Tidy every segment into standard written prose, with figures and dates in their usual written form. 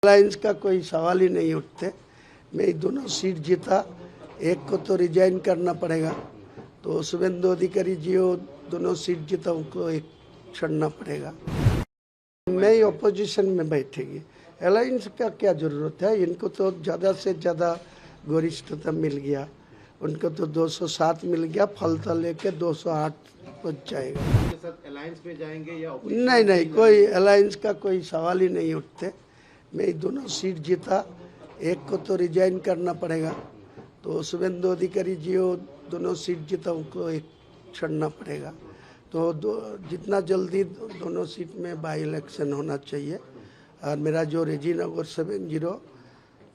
Alliance का कोई सवाल ही नहीं उठते। मैं दोनों सीट जीता, एक को तो रिजाइन करना पड़ेगा, तो शुभेंदु अधिकारी जी दोनों सीट जीता, उनको एक छोड़ना पड़ेगा। मैं ही अपोजिशन में बैठेगी। अलायंस का क्या जरूरत है, इनको तो ज़्यादा से ज़्यादा गरिष्ठता मिल गया, उनको तो 207 मिल गया, फलता लेके 208 पहुँच जाएगा। अलायंस में जाएंगे या नहीं, कोई अलायंस का कोई सवाल ही नहीं उठते। मैं दोनों सीट जीता, एक को तो रिजाइन करना पड़ेगा, तो शुभेंदु अधिकारी जी दोनों सीट जीता, उनको एक छोड़ना पड़ेगा। तो जितना जल्दी दोनों सीट में बाई इलेक्शन होना चाहिए। और मेरा जो रेजीनगर 70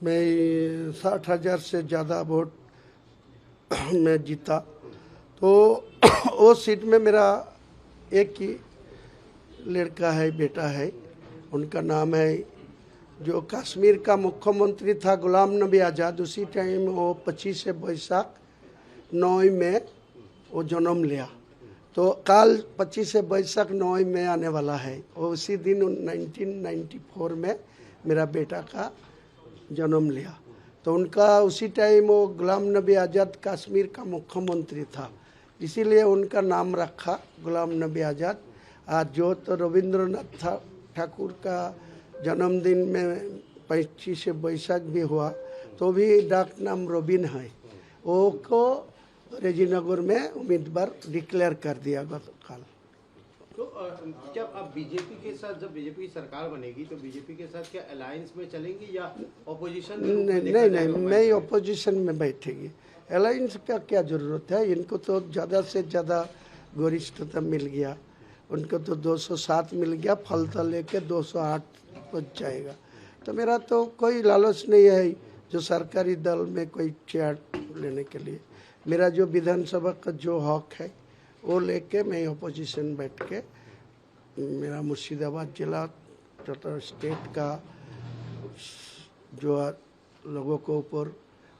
में 60,000 से ज़्यादा वोट में जीता, तो वो सीट में मेरा एक ही लड़का है, बेटा है, उनका नाम है, जो कश्मीर का मुख्यमंत्री था गुलाम नबी आज़ाद। उसी टाइम वो 25 वैशाख 9 में वो जन्म लिया, तो काल 25 वैशाख 9 में आने वाला है। और उसी दिन 1994 में मेरा बेटा का जन्म लिया, तो उनका उसी टाइम वो गुलाम नबी आज़ाद कश्मीर का मुख्यमंत्री था, इसीलिए उनका नाम रखा गुलाम नबी आज़ाद। आज जो तो रविंद्रनाथ ठाकुर का जन्मदिन में 25 वैशाख भी हुआ, तो भी डाक नाम रोबिन है, वो को रेजीनगर में उम्मीदवार डिक्लेयर कर दिया गतकाल। तो जब आप बीजेपी के साथ, जब बीजेपी की सरकार बनेगी, तो बीजेपी के साथ क्या अलायंस में चलेंगी या अपोजिशन में? नहीं, मैं ही अपोजिशन में बैठेगी। अलायंस का क्या जरूरत है, इनको तो ज़्यादा से ज़्यादा गरिष्ठता मिल गया, उनको तो 207 मिल गया, फलता लेके 208 पहुँच जाएगा। तो मेरा तो कोई लालच नहीं है जो सरकारी दल में कोई चेयर लेने के लिए। मेरा जो विधानसभा का जो हक है वो लेके मैं अपोजिशन बैठ के, मेरा मुर्शिदाबाद जिला तथा स्टेट का जो लोगों को ऊपर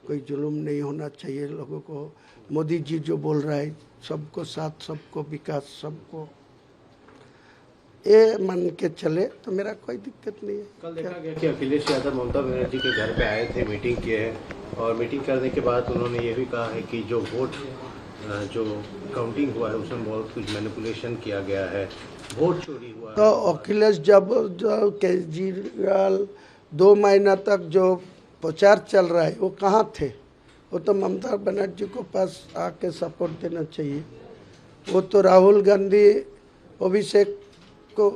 कोई जुल्म नहीं होना चाहिए, लोगों को मोदी जी जो बोल रहा है सबको साथ, सबको विकास, सबको ये मान के चले, तो मेरा कोई दिक्कत नहीं है। कल देखा गया कि अखिलेश यादव ममता बनर्जी के घर पे आए थे, मीटिंग किए हैं, और मीटिंग करने के बाद उन्होंने ये भी कहा है कि जो वोट जो काउंटिंग हुआ है उसमें बहुत कुछ मैनिपुलेशन किया गया है, वोट चोरी हुआ। तो अखिलेश जब जो केजरीवाल 2 महीना तक जो प्रचार चल रहा है वो कहाँ थे? वो तो ममता बनर्जी को पास आके सपोर्ट देना चाहिए। वो तो राहुल गांधी अभिषेक को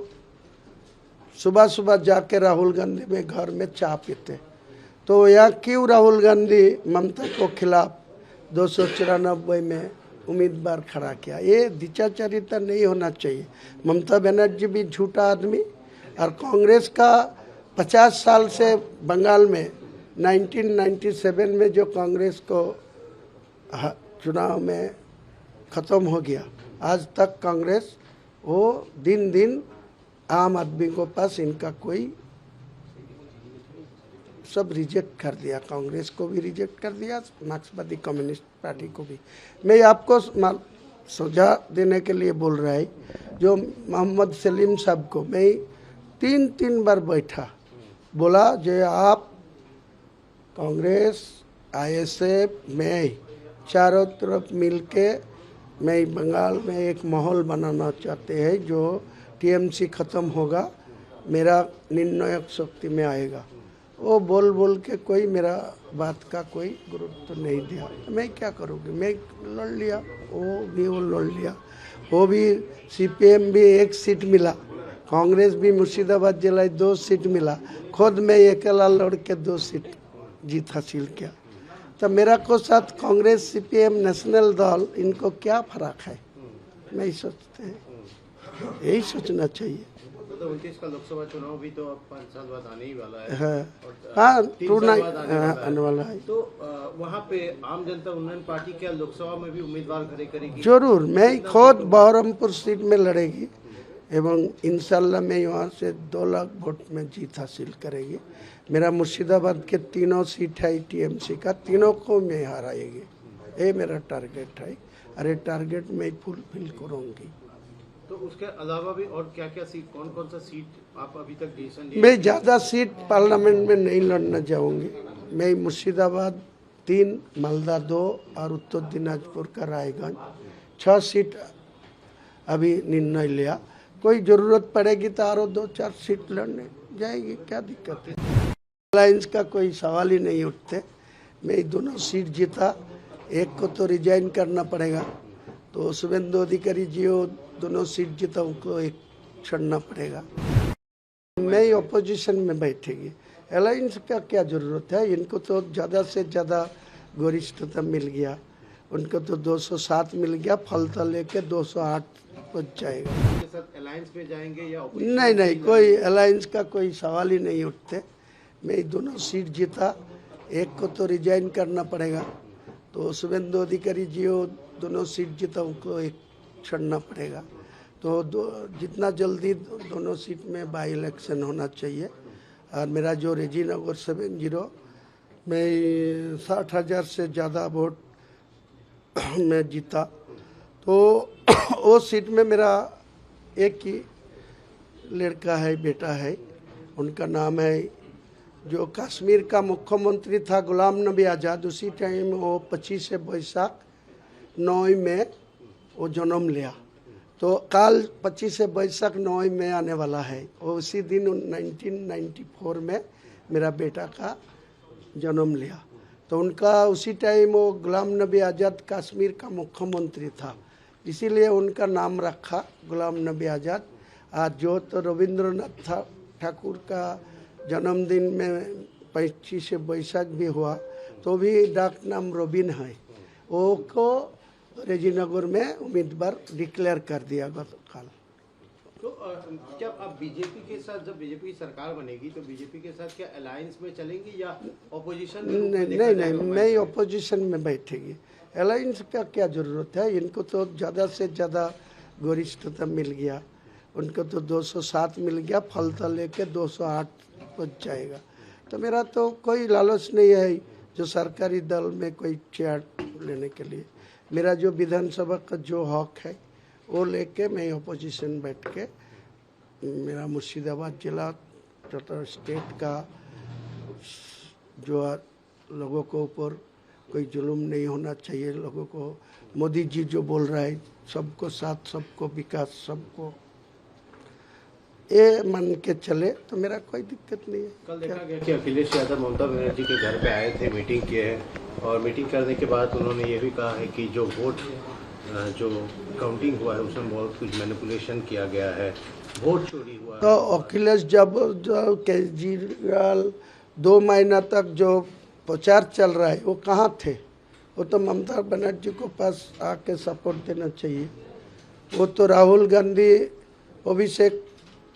सुबह सुबह जाके राहुल गांधी में घर में चाय पीते, तो यहाँ क्यों राहुल गांधी ममता को खिलाफ 294 में उम्मीदवार खड़ा किया? ये दिचाचरिता नहीं होना चाहिए। ममता बनर्जी भी झूठा आदमी, और कांग्रेस का 50 साल से बंगाल में 1997 में जो कांग्रेस को चुनाव में ख़त्म हो गया, आज तक कांग्रेस वो दिन दिन आम आदमी को पास इनका कोई सब रिजेक्ट कर दिया, कांग्रेस को भी रिजेक्ट कर दिया, मार्क्सवादी कम्युनिस्ट पार्टी को भी। मैं आपको सुझाव देने के लिए बोल रहा है, जो मोहम्मद सलीम साहब को मैं 3 बार बैठा, बोला जो आप कांग्रेस, आईएसएफ, मैं चारों तरफ मिलके मैं बंगाल में एक माहौल बनाना चाहते हैं, जो टीएमसी ख़त्म होगा, मेरा निर्णायक शक्ति में आएगा। वो बोल के कोई मेरा बात का कोई गुरुत्व तो नहीं दिया। मैं क्या करूँगी, मैं लड़ लिया, वो लड़ लिया, वो भी सीपीएम भी 1 सीट मिला, कांग्रेस भी मुर्शिदाबाद जिला 2 सीट मिला, खुद मैं अकेला लड़ के 2 सीट जीत हासिल किया। तो मेरा को साथ कांग्रेस, सीपीएम, नेशनल दल, इनको क्या फर्क है? नहीं सोचते हैं, यही सोचना चाहिए। तो 29 का लोकसभा चुनाव भी तो अब 5 साल बाद आने ही वाला है। हाँ, 3 साल बाद आने वाला है। तो वहाँ पे आम जनता उन्नयन पार्टी क्या लोकसभा में भी उम्मीदवार खड़े करेगी? जरूर, मैं खुद बहरमपुर सीट में लड़ेगी, एवं इंशाल्लाह मैं वहाँ से 2 लाख वोट में जीत हासिल करेगी। मेरा मुर्शिदाबाद के 3 सीट है टीएमसी का, 3 को मैं हराएगी, ये मेरा टारगेट है। अरे टारगेट मैं फुलफिल करूँगी। तो उसके अलावा भी और क्या क्या सीट, कौन कौन सा सीट आप अभी तक डिसीजन लिए? मैं ज़्यादा सीट पार्लियामेंट में नहीं लड़ना चाहूँगी। मैं मुर्शिदाबाद 3, मालदा 2 और उत्तर दिनाजपुर का रायगंज 6 सीट अभी निर्णय लिया। कोई ज़रूरत पड़ेगी तो और 2-4 सीट लड़ने जाएगी, क्या दिक्कत है। अलायंस का कोई सवाल ही नहीं उठते। मैं दोनों सीट जीता, एक को तो रिजाइन करना पड़ेगा, तो शुभेंदु अधिकारी जी वो दोनों सीट जीता, उनको एक छोड़ना पड़ेगा। मैं ऑपोजिशन में बैठेगी। अलायंस का क्या ज़रूरत है, इनको तो ज़्यादा से ज़्यादा वरिष्ठता मिल गया, उनको तो 207 मिल गया, फलता लेके 208 पहुँच जाएगा। उनके साथ अलायंस में जाएंगे या opposition नहीं, में कोई अलायंस का कोई सवाल ही नहीं उठते। मैं दोनों सीट जीता, एक को तो रिजाइन करना पड़ेगा, तो शुभेंदु अधिकारी जी वो दोनों सीट जीता, उनको एक छोड़ना पड़ेगा। तो जितना जल्दी दोनों सीट में बाई इलेक्शन होना चाहिए। और मेरा जो रेजीनगर 70 में 60,000 से ज़्यादा वोट में जीता, तो वो सीट में मेरा एक ही लड़का है, बेटा है, उनका नाम है, जो कश्मीर का मुख्यमंत्री था गुलाम नबी आज़ाद। उसी टाइम वो 25 वैशाख 9 में वो जन्म लिया, तो कल 25 वैशाख 9 में आने वाला है। वो उसी दिन 1994 में मेरा बेटा का जन्म लिया, तो उनका उसी टाइम वो गुलाम नबी आज़ाद कश्मीर का मुख्यमंत्री था, इसीलिए उनका नाम रखा गुलाम नबी आज़ाद। आज जो तो रविंद्रनाथ ठाकुर का जन्मदिन में 25 वैशाख भी हुआ, तो भी डाक नाम रोबिन है, वो को रेजीनगर में उम्मीदवार डिक्लेयर कर दिया गतकाल। तो क्या आप बीजेपी के साथ, जब बीजेपी की सरकार बनेगी तो बीजेपी के साथ क्या अलायंस में चलेंगी या ऑपोजिशन में? नहीं, मैं ऑपोजिशन में बैठेगी। अलायंस का क्या ज़रूरत है, इनको तो ज़्यादा से ज़्यादा वरिष्ठता मिल गया, उनको तो 207 मिल गया, फलता लेके 208 पहुँच जाएगा। तो मेरा तो कोई लालच नहीं है जो सरकारी दल में कोई चेयर लेने के लिए। मेरा जो विधानसभा का जो हक है वो लेके मैं अपोजिशन बैठ के, मेरा मुर्शिदाबाद जिला तथा स्टेट का जो लोगों को ऊपर कोई जुल्म नहीं होना चाहिए, लोगों को मोदी जी जो बोल रहा है सबको साथ, सबको विकास, सबको ये मान के चले, तो मेरा कोई दिक्कत नहीं है। कल देखा गया कि अखिलेश यादव ममता बनर्जी के घर पे आए थे, मीटिंग किए हैं, और मीटिंग करने के बाद उन्होंने ये भी कहा है कि जो वोट जो काउंटिंग हुआ है उसमें बहुत कुछ मैनिपुलेशन किया गया है, वोट चोरी हुआ है। तो अखिलेश जब जो केजरीवाल 2 महीना तक जो प्रचार चल रहा है वो कहाँ थे? वो तो ममता बनर्जी को पास आके सपोर्ट देना चाहिए। वो तो राहुल गांधी अभिषेक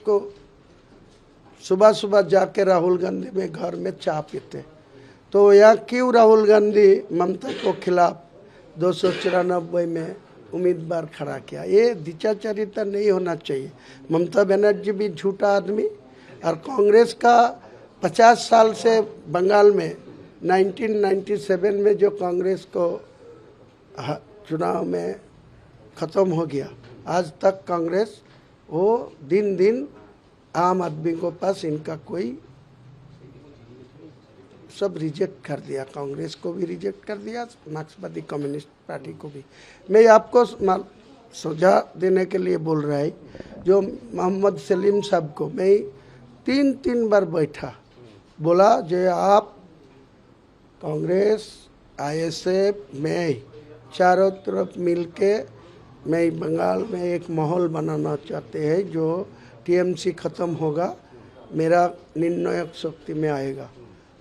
को सुबह सुबह जाके राहुल गांधी में घर में चाय पीते, तो यहाँ क्यों राहुल गांधी ममता को खिलाफ 294 में उम्मीदवार खड़ा किया? ये दिचाचरिता नहीं होना चाहिए। ममता बनर्जी भी झूठा आदमी, और कांग्रेस का 50 साल से बंगाल में 1997 में जो कांग्रेस को चुनाव में ख़त्म हो गया, आज तक कांग्रेस वो दिन दिन आम आदमी को पास इनका कोई सब रिजेक्ट कर दिया, कांग्रेस को भी रिजेक्ट कर दिया, मार्क्सवादी कम्युनिस्ट पार्टी को भी। मैं आपको सुझाव देने के लिए बोल रहा है, जो मोहम्मद सलीम साहब को मैं 3 बार बैठा, बोला जो आप कांग्रेस आईएसएफ में चारों तरफ मिलके मैं बंगाल में एक माहौल बनाना चाहते हैं, जो टीएमसी ख़त्म होगा, मेरा निर्णायक शक्ति में आएगा।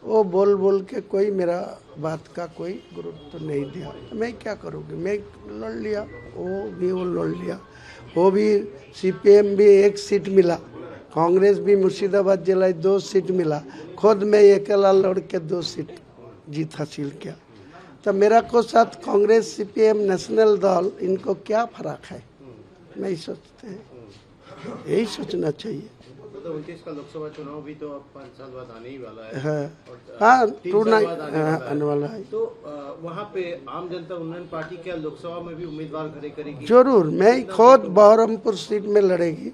वो बोल बोल के कोई मेरा बात का कोई गुरुत्व नहीं दिया, तो मैं क्या करूँगी? मैं लड़ लिया, वो लड़ लिया, वो भी सीपीएम भी 1 सीट मिला, कांग्रेस भी मुर्शिदाबाद जिला 2 सीट मिला, खुद मैं अकेला लड़ के 2 सीट जीत हासिल किया। तो मेरा को साथ कांग्रेस सीपीएम नेशनल दल इनको क्या फर्क है? नहीं सोचते हैं, यही सोचना चाहिए। 2029 का लोकसभा चुनाव भी तो अब 5 साल बाद आने ही वाला है। हाँ और हाँ 3 टू साल नाइन बाद आने वाला है। तो वहाँ पे आम जनता उन्नयन पार्टी क्या लोकसभा में भी उम्मीदवार खड़े करेगी? जरूर, मैं खुद बहरमपुर सीट में लड़ेगी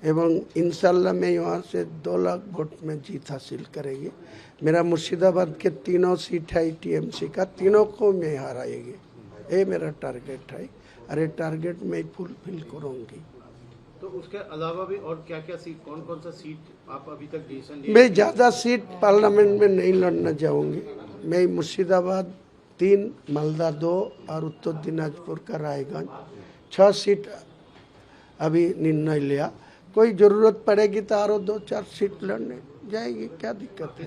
एवं इंशाल्लाह मैं वहाँ से 2 लाख वोट में जीत हासिल करेगी। मेरा मुर्शिदाबाद के 3 सीट है टीएमसी का, 3 को मैं हराएगी, ये मेरा टारगेट है। अरे टारगेट मैं फुलफिल करूँगी। तो उसके अलावा भी और क्या क्या सीट, कौन कौन सा सीट आप अभी तक डिसीजन लिए? मैं ज़्यादा सीट पार्लियामेंट में नहीं लड़ना चाहूँगी। मैं मुर्शिदाबाद 3, मालदा 2 और उत्तर दिनाजपुर का रायगंज 6 सीट अभी निर्णय लिया। कोई ज़रूरत पड़ेगी तो और 2-4 सीट लड़ने जाएगी, क्या दिक्कत है।